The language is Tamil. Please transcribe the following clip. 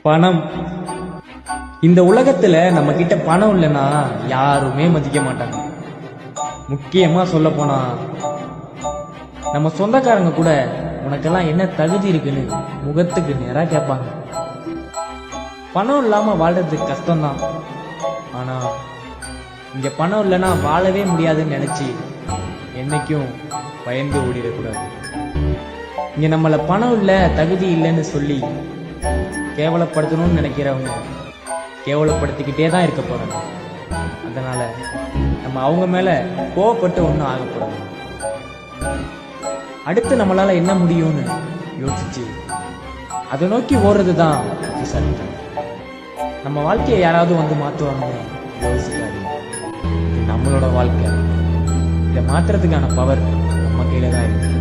பணம். இந்த உலகத்துல நம்ம கிட்ட பணம் இல்லைன்னா யாருமே மதிக்க மாட்டாங்க. முக்கியமா சொல்ல போனா நம்ம சொந்தக்காரங்க கூட உனக்கெல்லாம் என்ன தகுதி இருக்குன்னு முகத்துக்கு நேரா கேட்பாங்க. பணம் இல்லாம வாழ்றது கஷ்டம்தான். ஆனா இங்க பணம் இல்லைன்னா வாழவே முடியாதுன்னு நினைச்சு என்னைக்கும் பயந்து ஓடிடக்கூடாது. இங்க நம்மள பணம் இல்ல தகுதி இல்லைன்னு சொல்லி கேவலப்படுத்தணும்னு நினைக்கிறவங்க கேவலப்படுத்திக்கிட்டே தான் இருக்க போறாங்க. அதனால நம்ம அவங்க மேல கோவப்பட்டு ஒன்றும் ஆகக்கூடாது. அடுத்து நம்மளால என்ன முடியும்னு யோசிச்சு அதை நோக்கி ஓடுறது தான் புத்திசாலித்தனம். நம்ம வாழ்க்கையை யாராவது வந்து மாற்றுவாங்கன்னு யோசிக்காது. இது நம்மளோட வாழ்க்கை. இதை மாற்றுறதுக்கான பவர் நம்ம கையில தான் இருக்கு.